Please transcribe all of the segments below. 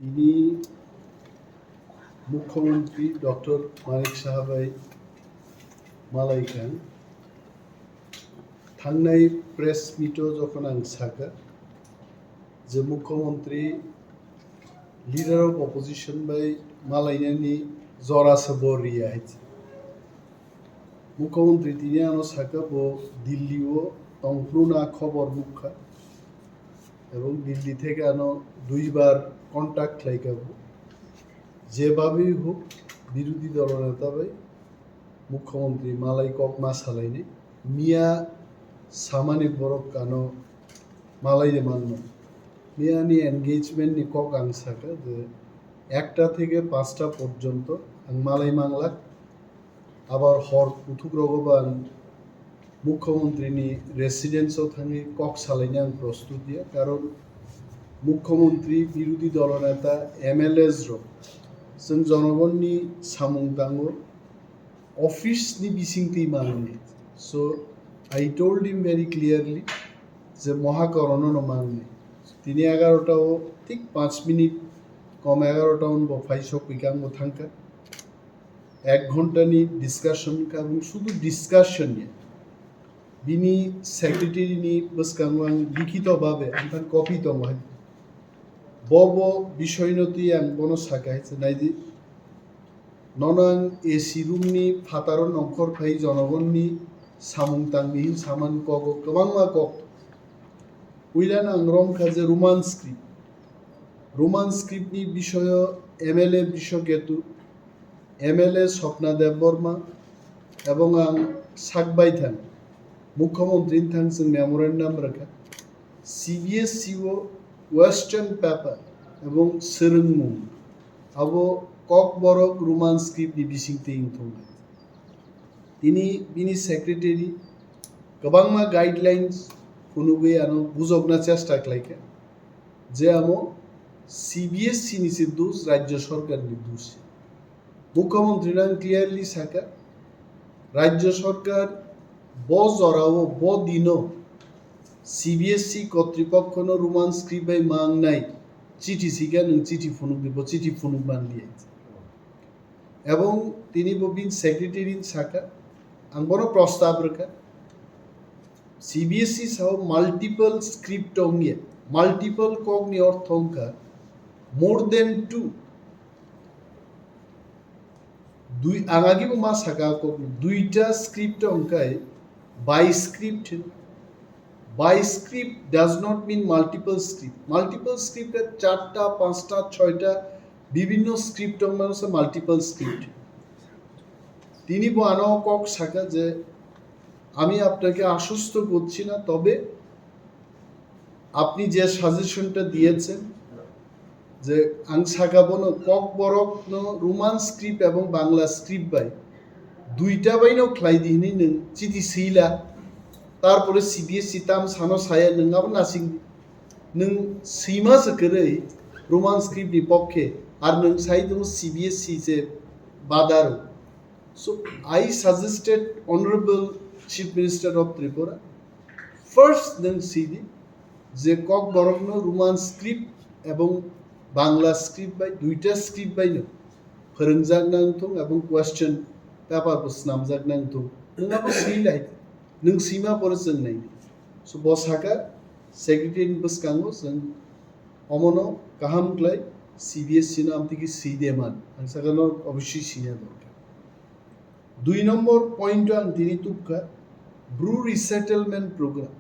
इनि मुख्यमंत्री डॉक्टर मानिक साहाबाई मालायखान थांनाय प्रेस मिटो जखन आं साका जे मुख्यमंत्री लीडर ऑफ ऑपोजिशन बाय मालायनानि जरासे बरिया है मुख्यमंत्री तिनि आनो साका बो दिल्ली ओ तंफ्रुना खबर मुखा এবং দিল্লি থেকে আনো দুইবার কন্ট্যাক্ট লাইকাবো যেভাবেই হোক বিরোধী দলনেতা ভাই মুখ্যমন্ত্রী মালাই কক মাসালাইনি মিয়া সামানি বরক কানো মালাইনে মান্য মিয়ানি এনগেজমেন্টনি কক আং সাকা যে 1টা থেকে 5টা পর্যন্ত আং মালাই মাংলাক আবার হর পুথুক রগবান মুখ্যমন্ত্রীনি রেসিডেন্সও থাকি কক সালাইনে আং প্রস্তুত দিয়া কারণ মুখ্যমন্ত্রী বিরোধী দলনেতা এমএলএস जों জনগণনি সামুং দাঙ্গো অফিসনি বিসিংতি মাননি so I told him very clearly যে মহাকরণ মাননি তিনি 11টাও ঠিক 5 মিনিট কম 11টা উনবো ফাইসক বিকাঙ্গ থাঙ্কা 1 ঘন্টানি ডিসকাশন কারণ শুধু ডিসকাশন নিয়ে বিনি সেক্রেটারিনি বসকাঙ্গ লিখিতভাবে আনতার কপি তমাই বব বিষয়নতি আং বনো সাকাইছে নাইদি ননাং এসি রুমনি ফাতারো নখর ফাই জনগণনি সামুং তাংনি সামান কক গোबांमा কক উইলান আং রমখা যে রোমান স্ক্রিপ্টনি বিষয় এমএলএ বিশ্বকেতু এমএলএ স্বপ্না দেববর্মা এবং আং সাকবাইথান মুখ্যমন্ত্রী থাং जों মেমোরেন্ডাম রাখা সিবিএসসিও ওয়েস্টার্ন পেপার এবং সেরেংমুং আবো কক বরক রোমান স্ক্রিপ্টনি বিসিংতে ইংথং তিনি বিনি সেক্রেটারি गोबांमा गाइडलाइन्स उनुगे आनो बुझगना चेष्टा खालायखा जे आमो सीबीएसई निसे दोष राज्य सरकार नि दोष मुख्यमंत्री नां क्लियरली साका राज्य सरकार ब जराओ ब दिनो सीबीएसई কর্তৃপক্ষনো রোমান স্ক্রিপ্ট বাই মাং নাই চিঠি সিগা নং চিঠি ফোনুক দিব চিঠি ফোনুক বানলিয়ে এবং তিনি ববিন সেক্রেটারি সাকা আং বড় প্রস্তাব রাখা सीबीएसई साव मल्टीपल स्क्रिप्ट होंगे मल्टीपल कॉग्नि अर्थों का मोर देन 2 दुई आगागी मा साका को दुईटा स्क्रिप्ट होंकाय bi script does not mean multiple script 4टा 5टा 6टा विभिन्न स्क्रिप्ट मानसे मल्टीपल स्क्रिप्ट তিনি বানো কক সাকা যে আমি আপনাকে আশ্বস্ত করছি না তবে আপনি যে সাজেশনটা দিয়েছেন যে আং সাকাবনো কক বরক নো রোমান স্ক্রিপ্ট এবং বাংলা স্ক্রিপ্ট বাই দুইটা বাইনো খ্লাই দিনি নং চিঠি সিলা তারপরে সিবিএসই তাম সানো সায়া নংআব নাসিং নং সিমা সকরে রোমান স্ক্রিপ্টনি পক্ষে আর নং সাই দং সিবিএসই যে বাদার so I suggested honourable Chief Minister of Tripura first then CD যে কক বরকনো রোমান স্ক্রিপ্ট এবং বাংলা স্ক্রিপ্ট বাই দুইটা স্ক্রিপ্ট বাই নো ফরংজাক নাংথং এবং কোয়েশ্চন পেপার বস নামজাক নাংথং নংআবো সিলাই নং সিমা পরসং নাই সো বসাকা সেক্রেটারি বস কাঙ্গো जों অমনো কাহাম ক্লাই সিবিএসসি নাম থেকে সিদেমান আং সাকানো অবশ্যই সিনা দরকার 2 নম্বর পয়েন্ট আং তিনি তুকা Bru resettlement programme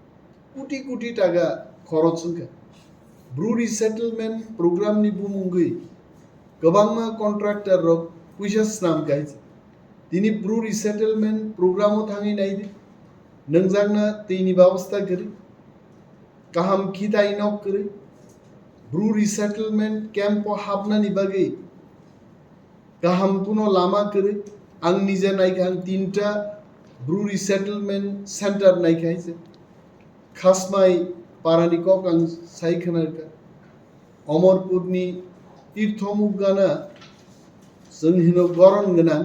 crore crore টাকা খরচ হঙ্কা ব্রু রিসেটেলমেন্ট প্রোগ্রাম নি বুমুঙ্গই गोबांमा कन्ट्राक्टर रक पुइसा स्नाम गाइज তিনি ব্রু রিসেটেলমেন্ট প্রোগ্রামও থাঙি নাইদে নংজাংনা তেইনি ব্যবস্থা করি কাহাম খিতাই নক করে ব্রু রিসেটেলমেন্ট ক্যাম্প হাবনানি বাগে কাহাম কোনো লামা করে आं निजे नायखा आं 3टा ब्रु रिसेटलमेंट सेंटर नायखाइसे खासमाय पारानि कक आं सायखनारखा अमरपुरनि तीर्थमुगाना जों हिनो गरन गोनां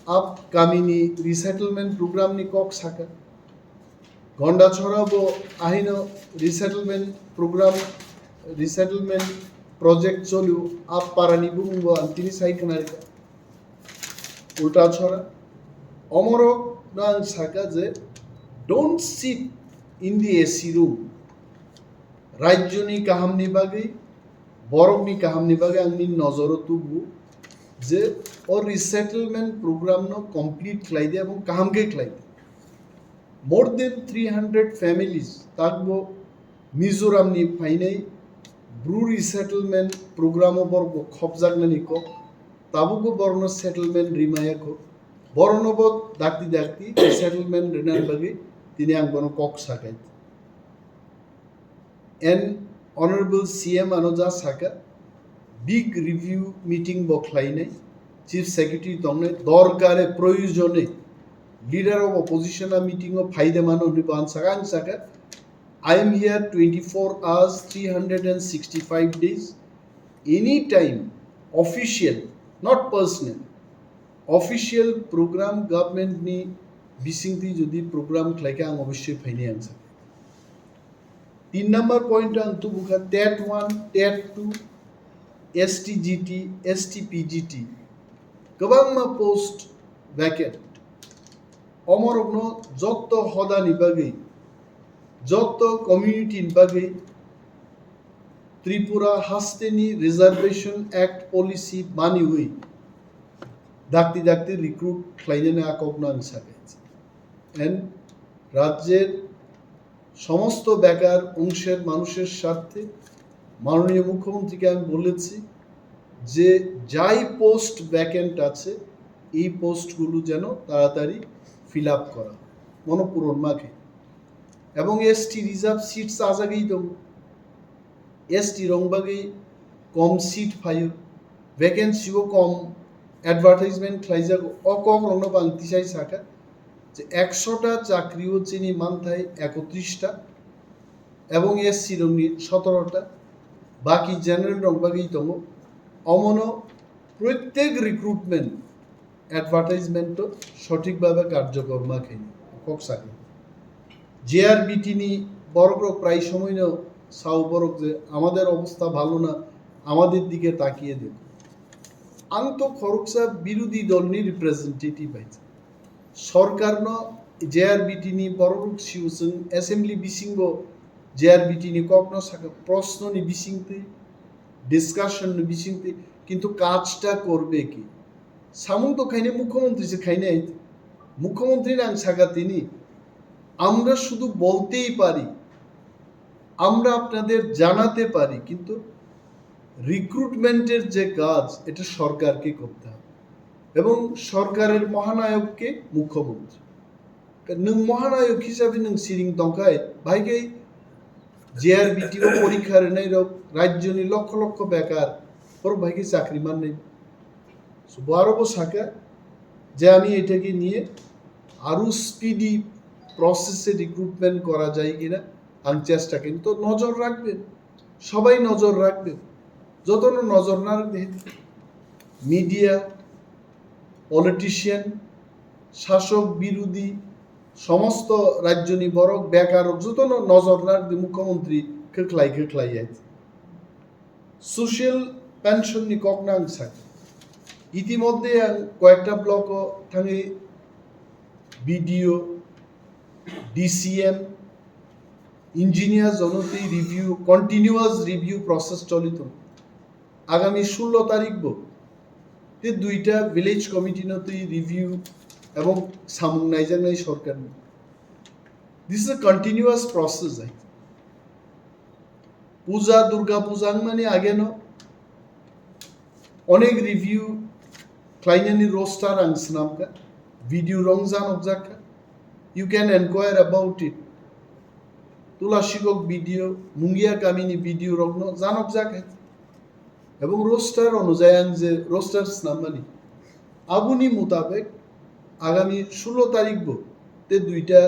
आप गामिनि रिसेटलमेंट प्रोग्रामनि कक साका गंडाछराबो आहिनो resettlement program resettlement project cholu ap parani bumbo antini sai kanarika ulta chora omorok nang Saka je don't sit in the AC room rajyoni kahamni bagai borokni kahamni bagai angni nojoro tubu যে or resettlement program no complete khlai dia ebong kaham ke khlai more than 300 families takbo Mizoram ni phainai Bru resettlement program borgo khopjagnani ko tabugo borno settlement rimaya ko borno bot dakti settlement renan bagi tini ang bono kok sakai and honorable CM Anoja Saka big review meeting bokhlainai chief secretary tongne dorkare proyojone leader of opposition a meeting of phaide mano niban Saka I am here 24 hours 365 days anytime official not personal official program government ni bisingti jodi program khlaika ang obosshoi phaini angsa 3 number point ang tu bukha tet 1 tet 2 STGT, STPGT, Kabangma post vacant. Omorogno Jotto Hoda Nibagi, Jotto community in Bagi, Tripura Hasteni Reservation Act policy Maniwi, Dakti recruit Klaiana Akognan Sakets. And Rajer Somosto Bakar Unsher Manusher Sharte. মাননীয় মুখ্যমন্ত্রীকে আমি বলেছি যে যাই post vacant আছে এই পোস্টগুলো যেন তাড়াতাড়ি ফিল আপ করা মনপূরণ মাখে এবং এসটি রিজার্ভ সিটস আজাগেই দেব এসটি রংবাগেই কম সিট ফাইও ভ্যাকেন্সিও কম অ্যাডভার্টাইজমেন্ট খাইজাগ অকম রং বাংতিসাই সাকা যে 100টা চাকরিও চিনি মানথায় 31টা এবং এসসি রংনি 17টা বাকি জেনারেল রংবাগেই তম অমন প্রত্যেক রিক্রুটমেন্ট অ্যাডভার্টাইজমেন্ট সঠিকভাবে কার্যকর মাখেনি ককসাকে জেআরবিটি নি বড় প্রায় সময় না সাউ বড় যে আমাদের অবস্থা ভালো না আমাদের দিকে তাকিয়ে দেব আন্ত খরকসা বিরোধী দলনি রিপ্রেজেন্টেটিভ আছে সরকার ন জেআরবিটি নি বড় সিউসং অ্যাসেম্বলি বিসিংব জেআরবিটি নি কখনো প্রশ্ন নি বিসিংতে ডিসকাশন নি বিসিংতে কিন্তু কাজটা করবে কি সামুন তো খাইনে মুখ্যমন্ত্রী যে খাইনে মুখ্যমন্ত্রী নাং সাকা তিনি আমরা শুধু বলতেই পারি আমরা আপনাদের জানাতে পারি কিন্তু রিক্রুটমেন্টের যে কাজ এটা সরকারকে করতে হবে এবং সরকারের মহানায়ককে মুখ্যমন্ত্রী নং মহানায়ক হিসাবে নং সিরিং দংখায় ভাইকে জেআরবিটি ও পরীক্ষার নাই রাজ্যনি লক্ষ লক্ষ বেকার পর ভাইকে চাকরি মান নেই বড় শাখা যে আমি এটাকে নিয়ে আরো স্পিডি প্রসেসে রিক্রুটমেন্ট করা যায় কিনা আমি চেষ্টা কিন্তু নজর রাখবেন সবাই নজর রাখবেন যত নজর না রাখবে মিডিয়া পলিটিশিয়ান শাসক বিরোধী সমস্ত রাজ্যনি বড় বেকার যত নজর রাখবে মুখ্যমন্ত্রী খেখলাই আছে সোশ্যাল পেনশন নি ককনাং থাকে ইতিমধ্যে কয়েকটা ব্লক থাকি বিডিও ডিসিএম ইঞ্জিনিয়ার জনতে রিভিউ কন্টিনিউয়াস রিভিউ প্রসেস চলিত আগামী 16 তারিখ তে দুইটা ভিলেজ কমিটি নতে রিভিউ এবং সামুং নাইজাংনাই সরকার this is a continuous process puja Durga Puja মানে আগে অনেক রিভিউ ক্লাইনানি রোস্টার আংসনামকা ভিডিও রংজান অবজাকা you can enquire about it তুলাশিকক ভিডিও মুঙ্গিয়া কামিনী ভিডিও রগ্ন জানক জাকা এবং রোস্টার অনুযায়ী যে রোস্টার নামানি আবুনি মোতাবেক আগামী 16 তারিখ তে দুইটা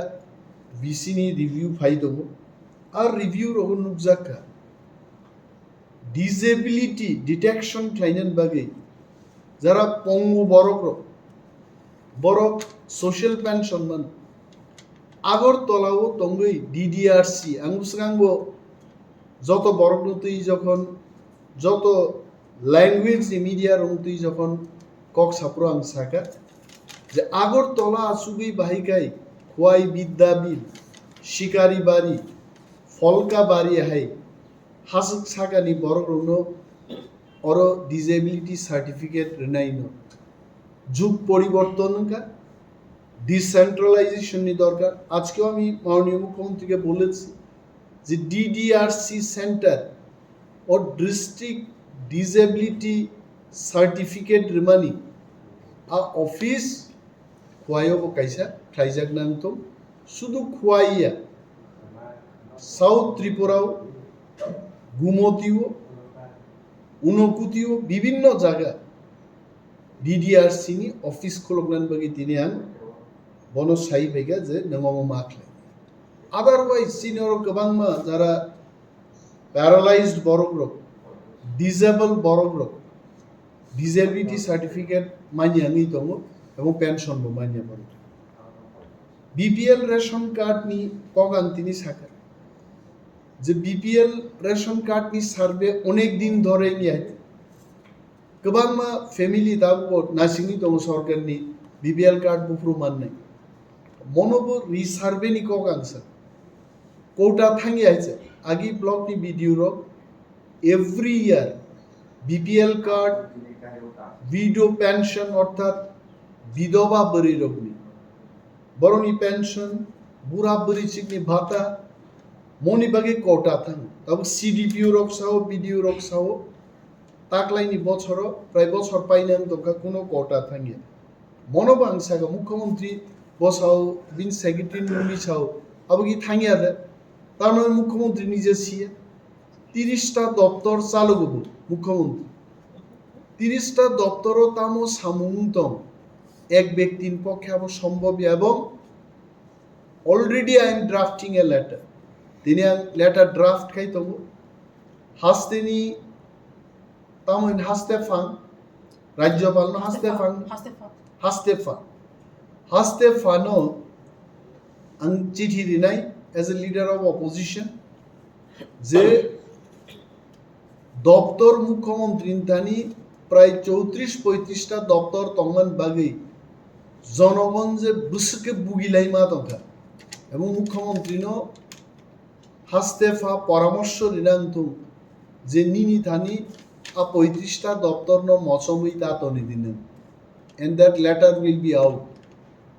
বিসিনি রিভিউ ফাই দেব আর রিভিউ রগন নুকজাকা ডিসেবিলিটি ডিটেকশন ক্লাইনান বাগে যারা পঙ্গু বড় সোশ্যাল পেনশন মান আগরতলাও তঙ্গই ডিডিআরসি আঙ্গুসাঙ্গ যত বড় নতেই যখন যত ল্যাঙ্গুয়েজ মিডিয়া রংতুই যখন কক সাপ্রো আং সাকা যে আগরতলা আসুগি বাহিকাই খোয়াই বিদ্যাবিদ শিকারি বাড়ি ফলকা বাড়ি হাই হাসক সাকানি বড় রং অর ডিসেবিলিটি সার্টিফিকেট রেনাইনো যুগ পরিবর্তন কা ডিসেন্ট্রালাইজেশননি দরকার আজকেও আমি মাননীয় মুখ্যমন্ত্রীকে বলেছি যে ডিডিআরসি সেন্টার ও ডিস্ট্রিক্ট ডিসেবিলিটি সার্টিফিকেট রেমানি आ ऑफिस खुआयो को कैसा खाइजाक नाम तो शुद्ध खुआइया साउथ त्रिपुराओ गुमोतियो उनकुतियो विभिन्न जगह डीडीआरसी नि ऑफिस खोलगनान बगी तिने आं बनो साई बेगा जे नमामो माखले अदरवाइज सिनियर गोबां मा जरा पैरालाइज्ड बरग्रक डिसेबल बरग्रक डिसेबिलिटी सार्टिफिकेट मानियाङै दङ এবং পেনশনबो मानिया बरो बीपीएल रेशन कार्ड नि कगांतिनि साका जे बीपीएल रेशन कार्ड नि सार्वे अनेक दिन धरे नि आइ गोबां मा फेमिली दाबो नासिङै दङ सरकारनि बीपीएल कार्ड बुफ्रु माननाय मनोबो रिसार्वे नि कगांसा कोटा थाङि आइছে आगि ब्लक नि भिडियो रो every year BPL card widow pension अर्थात विधवा बरी रोगनी बरनी पेंशन बुरा बरी चिकनी भाता मनी बागे कोटा थाङ तब सीडीपीओ रक्साओ बीडीओ रक्साओ ताकलाइनी बछर प्राय बछर पाइनान दका कोनो कोटा थाङे मनोबांसागा मुख्यमंत्री बसाओ बिन सेक्रेटारी नुलिसाओ अब कि थाङिया दे तारमाने मुख्यमंत्री निजे सिया 30টা দপ্তর চালু করব মুখ্যমন্ত্রী 30টা দপ্তরও তামো সামুংতম এক ব্যক্তির পক্ষে আবার সম্ভব এবং already I am drafting a letter তিনি লেটার ড্রাফট খাই তবু হাস্তেনি তামন হাস্তেফাং রাজ্যপাল ন হাস্তেফানো আং চিঠি দিনাই as a leader of opposition যে দপ্তর মুখ্যমন্ত্রী তানি প্রায় 34-35টা দপ্তর তংমান বাগৈ জনগণ যে বুসকে বুগিলাই মা দঙ্কা এবং মুখ্যমন্ত্রী ন হাস্তেফা পরামর্শ দিনান্তু যে নিনি থানি আ 35টা দপ্তর ন মচমই তা তনি দিনেন and that letter will be out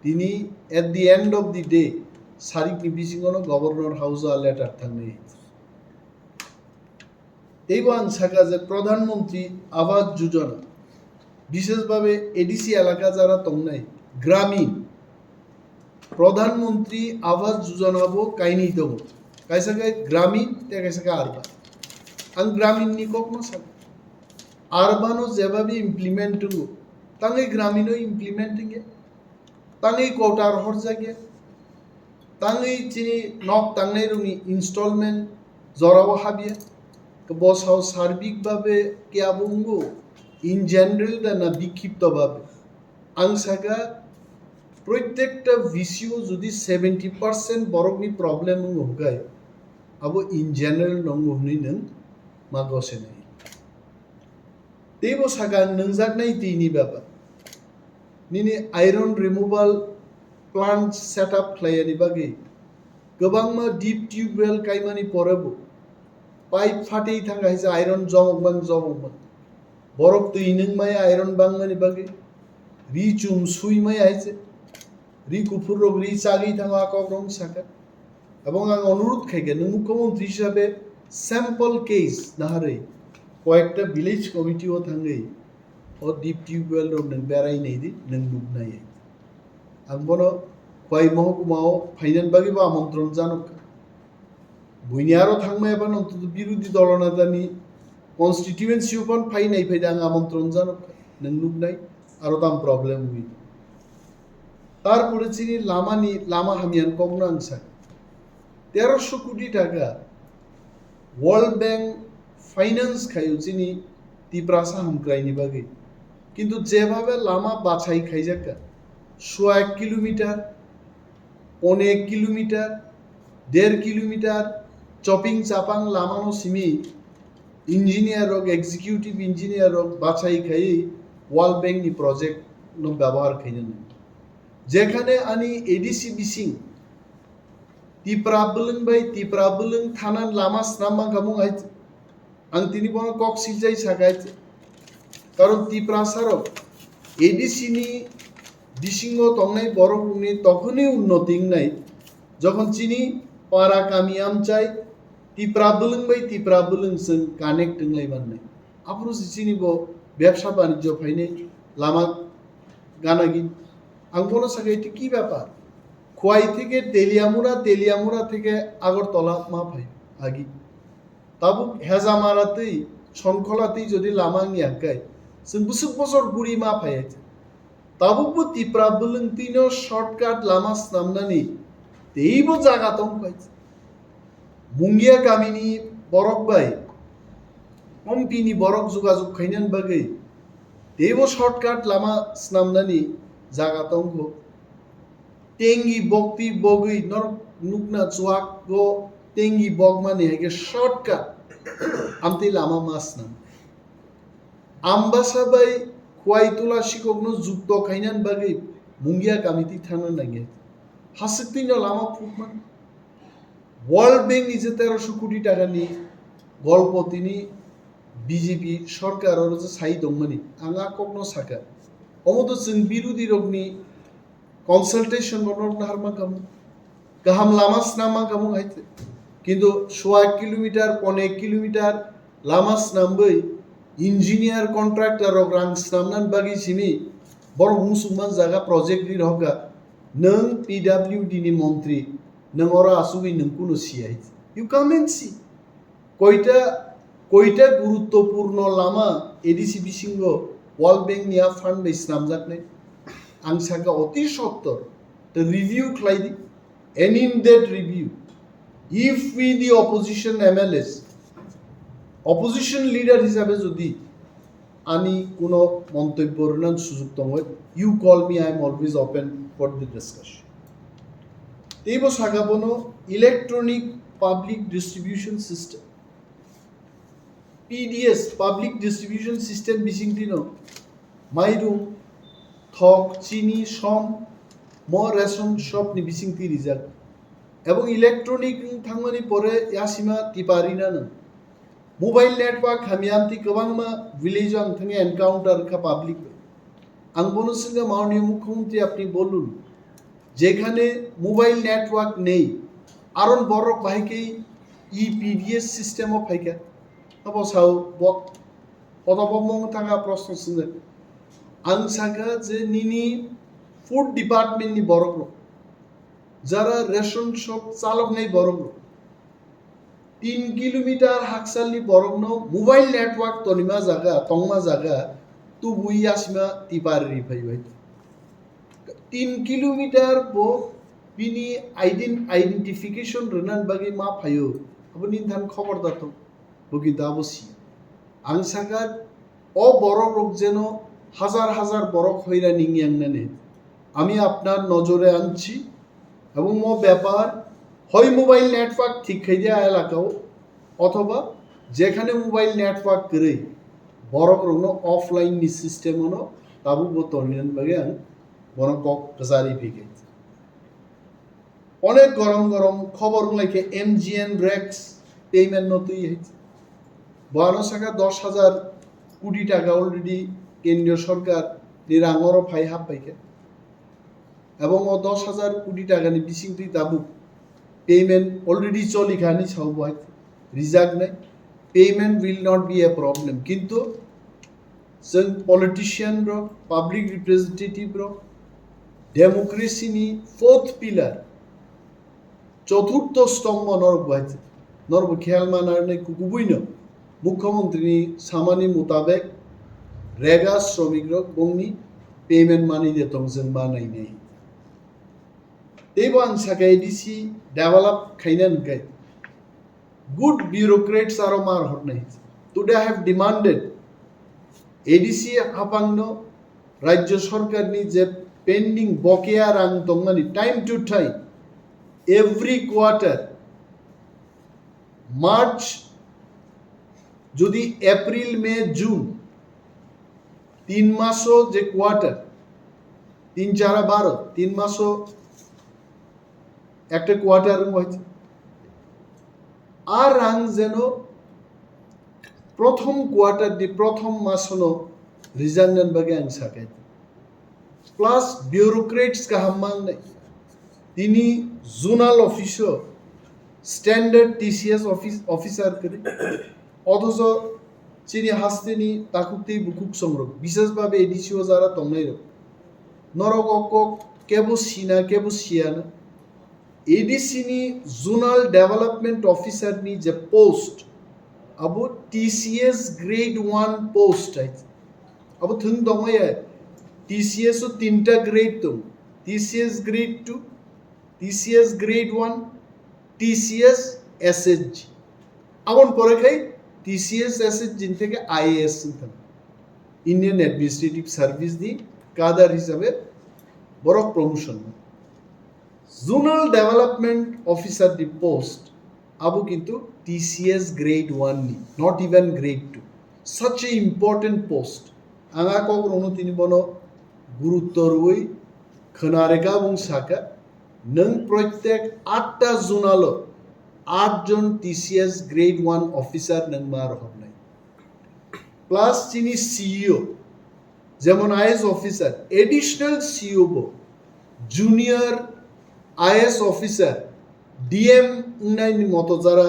তিনি at the end of the day সারিক নিবিসিংন গভর্নর হাউস আ লেটার থাঙ্গি এইবাং সাকা যে প্রধানমন্ত্রী আবাস যোজনা বিশেষভাবে এডিসি এলাকা যারা তংনাই গ্রামীণ প্রধানমন্ত্রী আবাস যোজনাবো কাইনি দব কাইসাকায় গ্রামীণ তে কাইসাকা আরবান আং গ্রামীণ নি কখনো সাকা আরবানও যেভাবে ইমপ্লিমেন্ট হবো তাঙ্গে গ্রামীণও ইমপ্লিমেন্টিং এ তাঙ্গে কোটার হর জাগে তাঙ্গে চিনি নক তাঙ্গে রুনি ইনস্টলমেন্ট জরাও হাবিয়া বসাও সার্বিকভাবে কেয়া বুঙ্গো ইন জেনারেল না বিক্ষিপ্তভাবে আং সাকা প্রত্যেকটা ভিসিও যদি 70% বরকনি প্রবলেম হগায় আবো ইন জেনারেল নঙ্গো হনি নং মাগসে নাই তেবো সাকা নংজাক নাই তিনি ব্যাপার নিনি iron removal plant set up খালাयानि बागै गोबां मा डिप टिউবवेल कायमानि परेबो पाइप फाटै थांगा हिसा आयरन जमकबां बरफ दैनों माय आयरन बांमानि बागै रि चुम सुई माय आइছে रि कुफुर रोग रि चागै थांगा कग्रं साका এবং আং অনুরোধ খাইগে নং মুখ্যমন্ত্রী হিসাবে স্যাম্পল কেস নাহারে কয়েকটা ভিলেজ কমিটিও থাঙ্গै ও ডিপ টিউবवेल রং নং বেরাই নেই দি নং নুবনাই आं बनो खय महकुमाव फाइनान बागैबो आमन्त्रण जानक बुइनियारो थांमायाबा नंतु बिरोधी दलनादानि कन्स्टिट्युएन्सि अपन फाइनाय फायदा आं आमन्त्रण जानक नों नुबनाय आरो दाम प्रब्लेम हुई तारपरे चिनि लामा हामियान कगना आंसा 1300 কোটি টাকা ওয়ার্ল্ড ব্যাংক ফাইন্যান্স খাইও চিনি তিপ্রাসা হামক্রাইনি বাগै কিন্তু যেভাবে লামা বাছাই খাইজাকা 100 কিলোমিটার 1 কিলোমিটার 1.5 কিলোমিটার চপিং চাপাং লামানো সিমি ইঞ্জিনিয়ার হোক এক্সিকিউটিভ ইঞ্জিনিয়ার হোক বাছাই খাই ওয়ার্ল্ড ব্যাংকনি প্রজেক্ট নো ব্যবহার খাইনো যেখানে আনি এডিসি বিসিং Tipraland থানান লামা স্নামা গামুং আইছে আং তিনি বড় কক সিলজাই সাকাইছে কারণ ত্রিপুরা সারক এডিসি নি বিসিংহ তংনাই বড় বুংনি তখনই উন্নতি নাই যখন চিনি পারা কামিয়াম চাই Tipraland जों কানেক্ট লাইমান নাই আপনি চিনি ব্যবসা বাণিজ্য ফাইনে লামা গানাগিন আং বড় সাকা এটি কি ব্যাপার খোয়াই থেকে তেলিয়ামুড়া থেকে আগরতলা মা ফাই আগি তাবু হেজামারাতেই সনখলাতেই যদি লামাং ইয়াকাই जों বুসুক বছর গুড়ি মা ফাইছে তাবুকবো Tipraland তিনো শর্টকাট লামা স্নামনানি তেইবো জায়গা তং পাইছে মুঙ্গিয়া কামিনি বরক বাই কম্পিনি বরক যোগাযোগ খাইনান বাগै তেইবো শর্টকাট লামা স্নামনানি জায়গা তং টেঙ্গি বক্তি বগৈ নর নুকনা চুয়াক গো টেঙ্গি বগ মানে হেগে শর্টকাট আমতে লামা মাস নাম আমবাসাবাই খোয়াই তোলা শিকগনো যুক্ত খাইনান বাগै মুঙ্গিয়া কামিতি থানা নাগে হাসিকতিন লামা ফুটমান ওয়ার্ল্ড ব্যাংক নিজে 1300 কোটি টাকা নি গল্প তিনি বিজেপি সরকার আর যে সাই দংমানি আঙা কগনো সাকা অমতো जों বিরোধী রগনি কনসালটেশন বনর হারমা কাম গাহাম লামা স্নামা কামু হাইতে কিন্তু 100 কিলোমিটার 1 কিলোমিটার লামা স্নামবৈ ইঞ্জিনিয়ার কন্ট্রাক্টর রাং স্নামনান বাগি সিমি বড় মুসুমান জায়গা প্রজেক্ট নি রহগা নং পিডব্লিউডি নি মন্ত্রী নং ওরা আসুগি নং কোনো সিআই ইউ কাম এন্ড সি কয়টা গুরুত্বপূর্ণ লামা এডিসি বিসিংহ ওয়ার্ল্ড ব্যাংক নিয়া ফান্ড বে স্নামজাক নাই आं साका अति सत्तर the review claidi and in that review if we the opposition MLAs opposition leader হিসাবে যদি আমি কোনো মন্তব্য রানান সুযোগ তং you call me I am always open for the discussion তেইব সাকা বনো electronic public distribution system PDS public distribution system বিসিং দিনো মাইরুম থক চিনি সম ম রেশন সব নি বিসিং তি রিজাল্ট এবং ইলেকট্রনিক থাংমানি পরে ইয়াসিমা টিপারিনা ন মোবাইল নেটওয়ার্ক হামিয়ামতি গোबांमा ভিলেজ আং থাঙে এনকাউন্টার কা পাবলিক আং বনো সিংহা মাননীয় মুখ্যমন্ত্রী আপনি বলুন যেখানে মোবাইল নেটওয়ার্ক নেই আরন বড় বাহিকেই ইপিডিএস সিস্টেম অফ ফাইকা আবো সাও পদবমং থাঙা প্রশ্ন সিংহা आं साका जे निनी फूड डिपार्टमेंट नि बरक যারা রেশন শপ চালক নাই বরং 3 কিলোমিটার হাকসালনি বরং মোবাইল নেটওয়ার্ক তংমা জায়গা তু বুই আসিমা টিপারি ফাইবাই 3 কিলোমিটার বো বিনি আইডেন্টিফিকেশন রনান বাগে মা ফাইও আপনি ধান খবর দাতো বকি দাবসি আং সাকা ও বড় রোগ যেন হাজার হাজার বরফ হইরা নিংয়াংনানে আমি আপনার নজরে আনছি এবং মো ব্যাপার হয় মোবাইল নেটওয়ার্ক ঠিক হয়ে যায় এলাকাও অথবা যেখানে মোবাইল নেটওয়ার্ক করে বরফ রঙ অফলাইন নি সিস্টেম হনো তাবু বতনিয়ান বাগে আং বড় কক জারি ফিকে অনেক গরম গরম খবর লাইকে এমজিএন রেক্স পেমেন্ট নতুই হয়েছে 12,000 কোটি টাকা অলরেডি কেন্দ্রীয় সরকার নিরাঙর ফাই হাব পাইকে এবং 10,000 কোটি টাকা নি বিসিং তুই তাবু পেমেন্ট অলরেডি চলি খানি সব রিজার্ভ নাই payment will not be a problem কিন্তু जों पलिटिशियन रो पाब्लिक रिप्रेजेंटेटिव रो डेमोक्रेसी नि फोर्थ पिलर चतुर्थ स्तंभ नरब खेल मानार नै कुकुबुइन मुख्यमंत्री सामानि मुताबिक रेगा श्रमिक रो गंनि पेमेंट मानि देतों जों बानायनाय देबान साकाय डिसि डेभलप खाइनान गाय गुड ब्यूरोक्रेट्स आर मार हरनाय today I have demanded ADC हाफांनो राज्य सरकारनि जे पेंडिंग बकेया रां दंनानि time to time every quarter March যদি এপ্রিল মে জুন 3 মাসও যে কোয়ার্টার 3 4 12 3 মাসও একটা কোয়ার্টার হয়েছে আর রাং যেন প্রথম কোয়ার্টার দি প্রথম মাসনো রিজার্ন বাগে আং সাকাই প্লাস বিউরোক্রেটস কাহাম্মাং নাই তিনি জোনাল অফিসও স্ট্যান্ডার্ড টিসিএস অফিসার করে অথচ চিনি হাস্তেনি তাকুতেই বুকুক সংগ্রহ বিশেষভাবে এডিসিও যারা তংনাই নরক অকক কেবো সিনা কেবো সিয়ানা এডিসিনি জোনাল ডেভেলপমেন্ট অফিসার নি যে পোস্ট আবু টিসিএস গ্রেড 1 পোস্ট আছে আবু থুন দমাই টিসিএস ও তিনটা গ্রেড তো TCS grade 2 TCS grade 1 TCS SSG আবন পরে খাই টিসিএস এসএসজি থেকে আইএএস ইন্ডিয়ান অ্যাডমিনিস্ট্রেটিভ সার্ভিস দি কাদার হিসাবে বড় প্রমোশন জোনাল ডেভেলপমেন্ট অফিসার দি পোস্ট আবু কিন্তু টিসিএস গ্রেড 1 নি not even grade 2 such A important post আঙা cock তিনি বনো গুরুত্ব রুই খনারেকা এবং সাকা নং প্রত্যেক 8টা জোনাল 8 জন টিসিএস গ্রেড 1 অফিসার নং মার হবনাই প্লাস চিনি সিইও যেমন IAS officer additional CEO junior IAS officer DM উন্নয়ন মতো যারা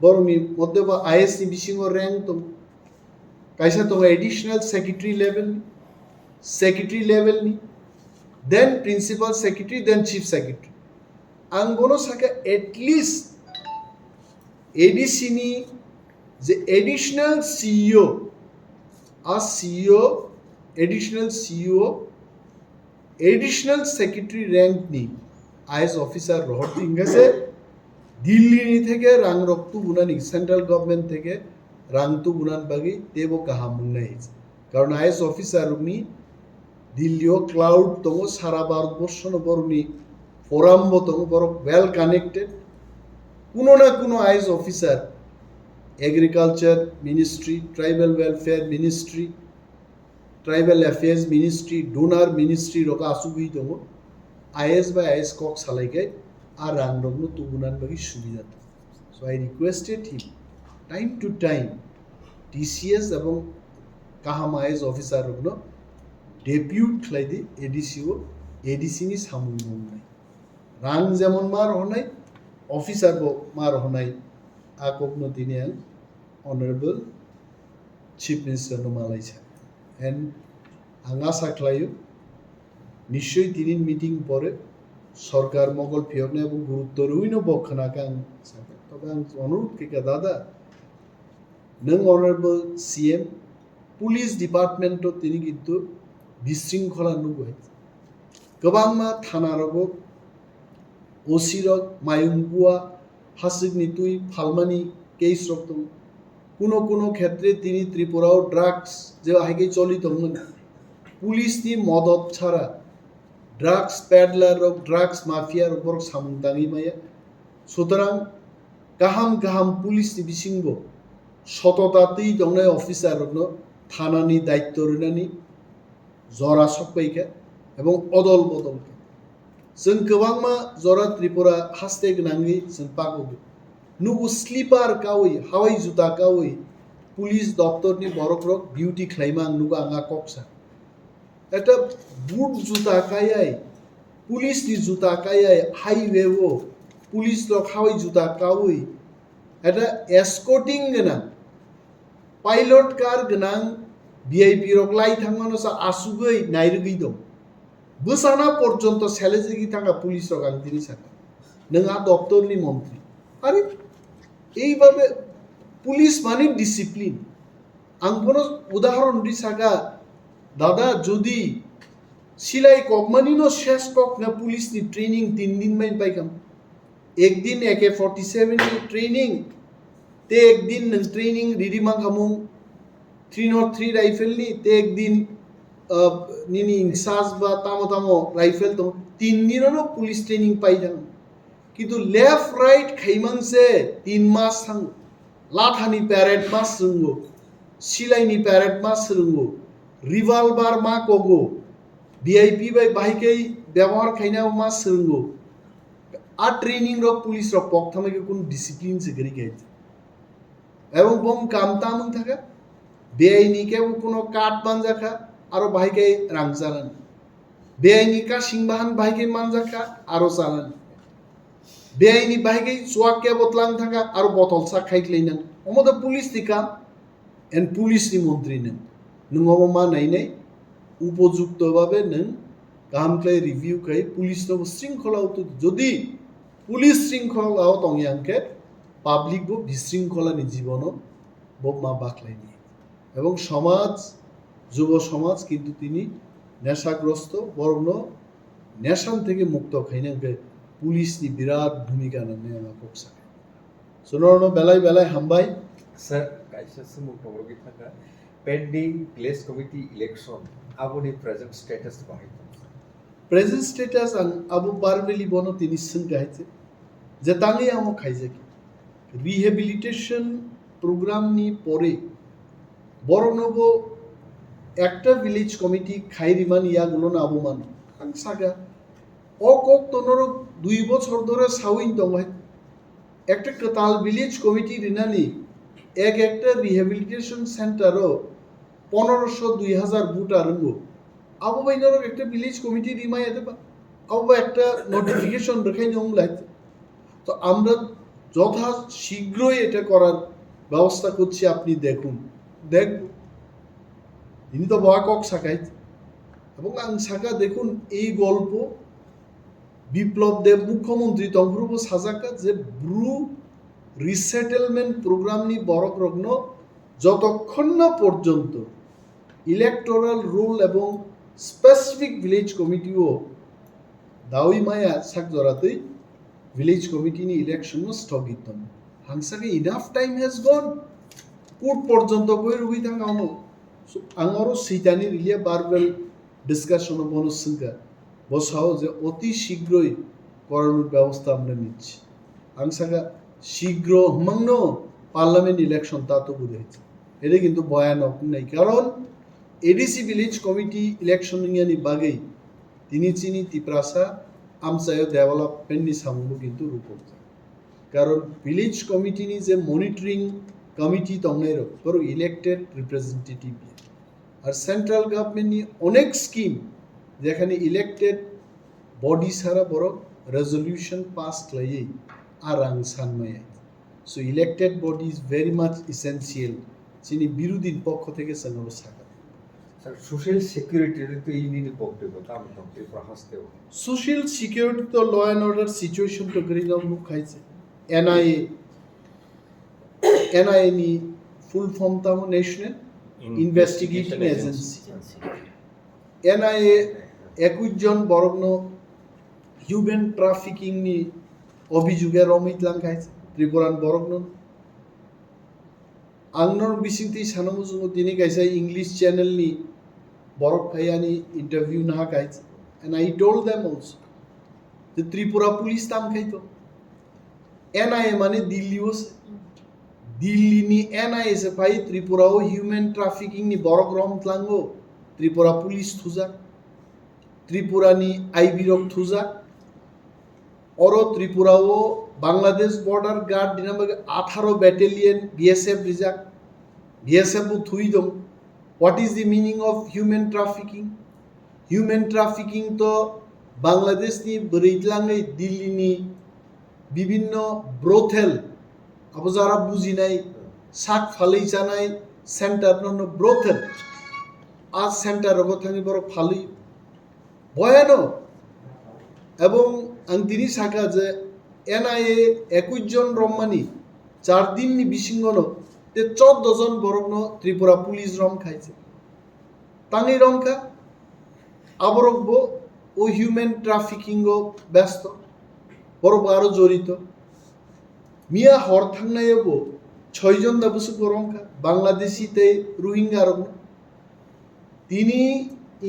বরমি মধ্যে বা আইএস নি বিশিং র্যাঙ্ক তো কাইসা তো এডিশনাল সেক্রেটারি লেভেল নি দেন প্রিন্সিপাল সেক্রেটারি দেন চিফ সেক্রেটারি আং বনো সাকা এটলিস্ট এডিসি নি যে additional CEO additional secretary rank নি আইএস অফিসার রহটিং গেছে দিল্লি থেকে রাং রক্তু বুনানি সেন্ট্রাল গভর্নমেন্ট থেকে রাংতু বুনান বাগি দেব কাহাম নাই কারণ আইএস অফিসার উনি দিল্লিও ক্লাউড তম সারা ভারতবর্ষ বরুনি ফোরাম তম বড় ওয়েল কানেক্টেড কোনো না কোনো IAS officer agriculture ministry tribal welfare ministry tribal affairs ministry DoNER ministry রকা আসুগুই তম আইএস বা আইএস কক সালাইকে আর রাংরগ্ন তুগুনান বাকি সুবিধা so I requested him time to time TCS এবং কাহাম আইএস অফিসার রগ্ন ডেপিউট খাইদি এডিসিনি সামুন নাই রাং যেমন মার হনাই অফিসার মার হনাই আকগ্ন তিনি অনারেবল চিফ মিনিস্টার মালাইছা এন্ড আঙা সাকলাইও নিশ্চয়ই তিনি মিটিং পরে সরকার মগল ফিয়কনা এবং গুরুত্ব রুইনো বক্ষনাকে আং সাকে তবে আং অনুরোধ কেকা দাদা নং অনারেবল সিএম পুলিশ ডিপার্টমেন্টও তিনি কিন্তু বিশৃঙ্খলা নুবাই गोबां मा थाना रगो ओसी रग मायुंगुआ हासिगनि तुई फालमानी केस रक्तम কোনো ক্ষেত্রে তিনি ত্রিপুরাও ড্রাগস যে আগে চলিত পুলিশ নি মদত ছাড়া ড্রাগস প্যাডলার ড্রাগস মাফিয়ার উপর সামুন্তাঙি মায়া সুতরাং গাহাম পুলিশ নি বিসিংব সততাতেই দংনায় অফিসার থানানি দায়িত্ব রইনানি জরা सकबायखा এবং অদল বদল जों गोबां मा जरा त्रिपुरा हास्ते गनांगै जों पागोबो नुगु स्लिपार कावै हावाई जुता कावै पुलिस दप्तरनि बरकरक बिउटी ख्लाइमा नुगु आङा कक्सा এটা বুট জুতা কায়াই পুলিশ নি জুতা কায়াই হাইওয়ে ও পুলিশ লক হাওয়াই জুতা কাউই এটা এসকর্টিং গনা পাইলট কার গনাং ভিআইপি রক লাই থাংমানো সা আসুগৈ নাইরগৈ দं বসানা পর্যন্ত সেলেজিগি থাকা পুলিশ রক আং দিনি সাকা নङा দপ্তরনি মন্ত্রী আরে এইভাবে পুলিশ মানে ডিসিপ্লিন আং কোনো উদাহরণ দি সাকা দাদা যদি সিলাই কগমানিনো শেষ কক না পুলিশ নি ট্রেনিং 3 दिन में पाइकम एक दिन AK-47 नी ट्रेनिंग ते एक दिन न ट्रेनिंग रिडिमा खामु 303 राइफल नी ते एक दिन निनी इंसास बा तामो राइफल तो 3 दिन नो पुलिस ट्रेनिंग पाई जान किंतु लेफ्ट राइट खाइमांग से 3 मास थांग लाथानि प्यारेड मा सोंगो सिलाइनि प्यारेड मा सोंगो रिभल्भार मा कगो वीआईपी बाय बाहिकै व्यवहार खाइना मा सोंगो आ ट्रेनिंग रो पुलिस रो पक्थामे के कोन डिसिप्लिन से करी गए এবং বম কামতামুং থাকা বেআইনি কেউ কোনো কাট বানজাখা আরো ভাইকে রাং চালান বেআইনি কা সিংবাহান ভাইকে মানজাখা আরো চালান বেআইনি ভাইকে সোয়াকে বতলাং থাকা আরো বতল চা খাইক্লাইনাং অমদ পুলিশ দিকা এন পুলিশ নি মন্ত্রী নেন নং মা নাই নাই উপযুক্তভাবে নং গামক্লাই রিভিউ খাই পুলিশ নব শৃঙ্খলাও তো যদি পুলিশ শৃঙ্খলাও তংয়াংকে পাবলিক বো বিশৃঙ্খলানি জীবনও বোপ মা বাকলাইনি এবং সমাজ যুব সমাজ কিন্তু তিনি নেশাগ্রস্ত বরং নেশান থেকে মুক্ত খাইনাকে পুলিশনি বিরাট ভূমিকা নেনে আমার পক্ষে সোনরনো বেলায় বেলায় হামবাই স্যার কাইসাসে মুক্তবর্গী থাকা পেন্ডিং প্লেস কমিটি ইলেকশন আবনি প্রেজেন্ট স্ট্যাটাস বাহিত প্রেজেন্ট স্ট্যাটাস আবু বারবেলি বনো তিনি সঙ্গাইছে যে তাঙ্গে আমো খাইছে কি রিহেবিলিটেশন প্রোগ্রাম নি পরে বরনব একটা ভিলেজ কমিটি খাইরিমান ইয়াগুলো না আবমান সাগা অকক তনর 2 বছর ধরে সাউইন দমাই একটা কতাল ভিলেজ কমিটি রিনানি একটা রিহেবিলিটেশন সেন্টারও 1500-2000 ভোটার রঙ্গো আবু বাইনার একটা ভিলেজ কমিটি রিমাই এতে বা আবু একটা নোটিফিকেশন রেখাই নিয়ম লাইতে তো আমরা যথা শীঘ্রই এটা করার ব্যবস্থা করছি আপনি দেখুন দেখব তিনি তো বয়াকক সাকাই এবং আং সাকা দেখুন এই গল্প বিপ্লব দেব মুখ্যমন্ত্রী তংগ্রুব সাজাকা যে ব্রু রিসেটেলমেন্ট প্রোগ্রাম নি বরক রগ্ন যতক্ষণ না পর্যন্ত ইলেকটোরাল রুল এবং স্পেসিফিক ভিলেজ কমিটিও দাওই মায়া সাক জরাতেই village committee ni election was স্থগিত হাংসাকে enough time has gone court পর্যন্ত কই রুবি থাং আমো আঙরো সিতানি রিলিয়া বারবেল ডিসকাশন বনসঙ্গা বসাও যে অতি শীঘ্রই করানোর ব্যবস্থা আমরা নিচ্ছি হাংসাকা শীঘ্র হমাংন পার্লামেন্ট ইলেকশন তা তো বুঝাইছে এটা কিন্তু ভয়ানক নাই কারণ এডিসি ভিলেজ কমিটি ইলেকশন ইয়ানি বাগেই তিনি চিনি তিপ্রাসা আমসায় ডেভেলপমেন্টনি সামগ্রী কিন্তু রূপক কারণ ভিলেজ কমিটিনি যে মনিটরিং কমিটি তংনাই রো ইলেক্টেড রিপ্রেজেন্টেটিভ আর সেন্ট্রাল গভর্নমেন্টনি অনেক স্কিম যেখানে ইলেক্টেড বডি সারা বড় রেজলিউশন পাস ক্লাইয়ে আর রাং সানমায় so elected body is very much essential যিনি বিরোধীর পক্ষ থেকে সাংগঠন সাকা সোশ্যাল সিকিউরিটি তো এই নিয়ে বক্তব্য কাম প্রহাসতে সোশ্যাল সিকিউরিটি তো ল এন্ড অর্ডার সিচুয়েশন তো গরি গাম খাইছে এনআইএ নি ফুল ফর্ম তাম ন্যাশনাল ইনভেস্টিগেশন এজেন্সি এনআইএ 21 জন বরগ্ন হিউম্যান ট্রাফিকিং নি অভিযোগে রমিত লাং খাইছে ত্রিপুরান বরগ্ন আংনর বিসিংতি সানামুজুং তিনি গাইছে ইংলিশ চ্যানেল নি বরক খাইয়ানি ইন্টারভিউ না গাইছে and I told them also যে ত্রিপুরা পুলিশ তাম খাইতো এনআইএ মানে দিল্লি নি এনআইএ সে পাই ত্রিপুরাও হিউম্যান ট্রাফিকিং নি বরক রম তলাঙ্গো ত্রিপুরা পুলিশ থুজা ত্রিপুরা নি আইবি রক থুজা অর ত্রিপুরাও বাংলাদেশ বর্ডার গার্ড দিনামে 18 ব্যাটালিয়ন বিএসএফ রিজাক বিএসএফ থুই দম what is the meaning of human trafficking human trafficking তো বাংলাদেশ নি বরেইতলাঙ্গই দিল্লি নি বিভিন্ন ব্রোথেল আবো যারা বুঝি নাই শাক ফালেই জানাই সেন্টার নন ব্রোথেল আজ সেন্টার রব থাকি বড় ফালি ভয়ানক এবং আং তিনি সাকা যে এনআইএ 21 জন রম্মানি 4 দিন নি বিসিঙ্গন তে 14 জন বরগ্ন ত্রিপুরা পুলিশ রম খাইছে তানি রমকা আবরকব ও হিউম্যান ট্রাফিকিং ও ব্যস্ত বড় আরো জড়িত মিয়া হর থাংনাইব 6 জন দাবসু রমকা বাংলাদেশিতে রোহিঙ্গা রগ্ন তিনি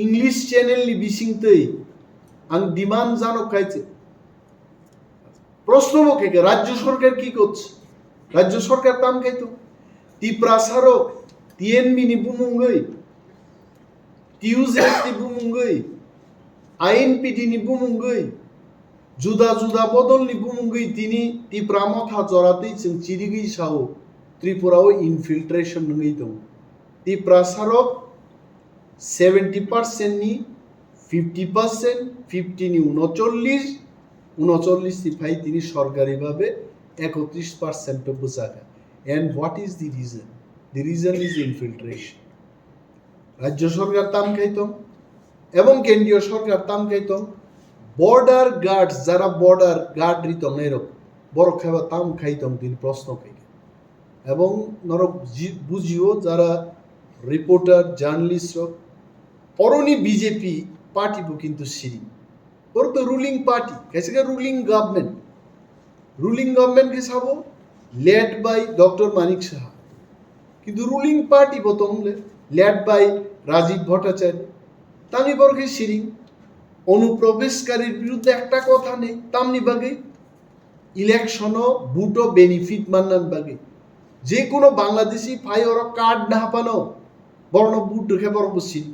ইংলিশ চ্যানেল নি বিসিংতেই আং ডিমান্ড জানো খাইছে প্রশ্ন মুখে রাজ্য সরকার কি করছে রাজ্য সরকার তাম খাইতো ত্রিপুরা সারক টিএনবি নি বুমুঙ্গই টিউজেস নি বুমুঙ্গই আইএনপিডি নি বুমুঙ্গই जुदा जुदा बदल नि बुमुंगै तिनी टिप्रा मथा जरातै जों चिरिगै साओ त्रिपुराव इनफिल्ट्रेशन नङै दं टिप्रा सारक 70% नि 50% 50 नि 39 नि फाइ तिनी सरकारि भाबे 31% बुझागा and what is the reason is infiltration राज्य सरकार ताम खाइतम एवं केंद्रीय सरकार ताम खाइतम बॉर्डर गार्ड्स যারা বর্ডার গার্ড রিতং এরক বড় খাইবা তাম খাইতং দিন প্রশ্ন খাই এবং নরক বুঝিও যারা রিপোর্টার জার্নালিস্ট পরনি বিজেপি পার্টি বু কিন্তু সিরি ওর তো রুলিং পার্টি कैसे का রুলিং গভর্নমেন্ট কে সাবো led by doctor Manik Saha কিন্তু রুলিং পার্টি বতংলে লেড বাই রাজীব ভট্টাচার্য তানি বরকে সিরি অনুপ্রবেশকারীর বিরুদ্ধে একটা কথা নেই তামনি বাগে ইলেকশনও বুটো বেনিফিট মান্নান বাগে যে কোনো বাংলাদেশি ফাই ওর কার্ড না হাঁপানো বর্ণ বুট রেখে বড় বসিল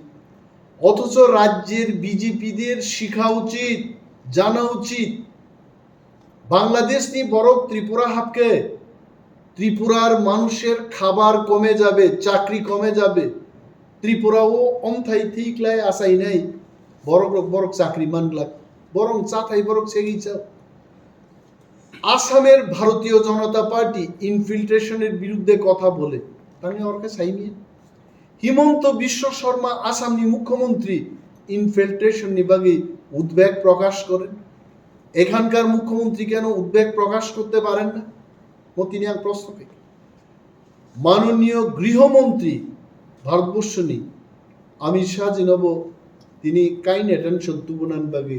অথচ রাজ্যের বিজেপিদের শিখা উচিত জানা উচিত বাংলাদেশ নিয়ে বড় ত্রিপুরা হাপকে ত্রিপুরার মানুষের খাবার কমে যাবে চাকরি কমে যাবে ত্রিপুরাও অন্থাই ঠিকলাই আসাই নাই বড় চাকরি মানলাক বরং চাথাই বড় সেগিছা আসামের ভারতীয় জনতা পার্টি ইনফিল্ট্রেশনের বিরুদ্ধে কথা বলে তাহলে ওর কাছে সাইমিয়ে হিমন্ত বিশ্ব শর্মা আসামনি মুখ্যমন্ত্রী ইনফিল্ট্রেশন নিবাগে উদ্বেগ প্রকাশ করেন এখানকার মুখ্যমন্ত্রী কেন উদ্বেগ প্রকাশ করতে পারেন না তিনি এক প্রশ্ন থেকে মাননীয় গৃহমন্ত্রী ভারতবর্ষ নেই অমিত শাহ জিনব তিনি কাইন অ্যাটেনশন তুবনান বাগে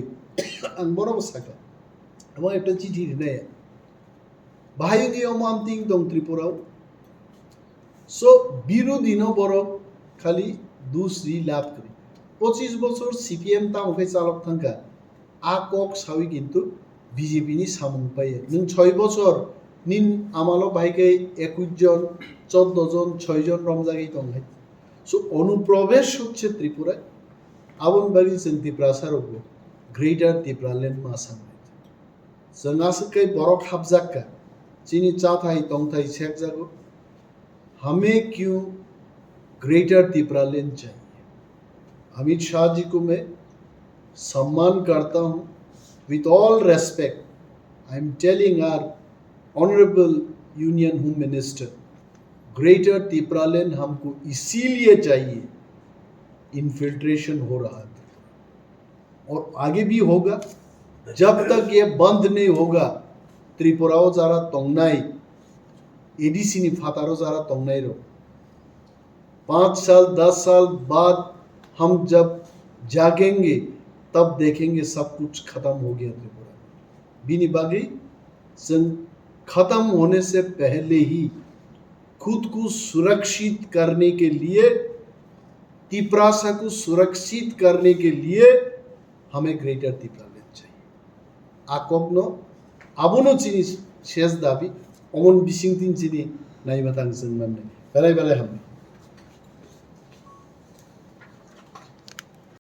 আং বড় সাকা আমার একটা চিঠি নেয় বাহিনী অমান্তিং দং ত্রিপুরাও সো বিরোধীন বড় খালি দুশ্রী লাভ করি 25 বছর সিপিএম তামকে চালক থাকা আ কক সাউই কিন্তু বিজেপি নি সামুং পাইয়ে নং 6 বছর নিন আমালো ভাইকে 21 জন 14 জন 6 জন রমজাগেই তংহাই সো অনুপ্রবেশ হচ্ছে ত্রিপুরায় আবন বাগি जों ত্রিপুরা সারগো গ্রেটার টিপ্রাল্যান্ড মাসাম जों आसकै बरक हाबजाक्का चीनी चाथाई तोंगथाई सेक जागो हमें क्यों ग्रेटर टिप्रालैंड चाहिए अमित शाह जी को मैं सम्मान करता हूँ with all respect I am telling our honourable union home minister greater Tipraland हमको इसीलिए चाहिए इन्फिल्ट्रेशन हो रहा था और आगे भी होगा जब तक ये बंद नहीं होगा त्रिपुराओ जारा तोंगनाई एडीसी नि फातारो जारा तोंगनाई रो 5 साल 10 साल बाद हम जब जागेंगे तब देखेंगे सब कुछ खत्म हो गया त्रिपुरा बिनी बागी जों खत्म होने से पहले ही खुद को सुरक्षित करने के लिए तिप्रासा को सुरक्षित करने के लिए हमें ग्रेटर टिप्रालैंड चाहिए आकग्नो आबनो चिनी शेष दाबी अमन बिसिंग तीन चिनी नाइबातां जों मानने बेलाय बेलाय हम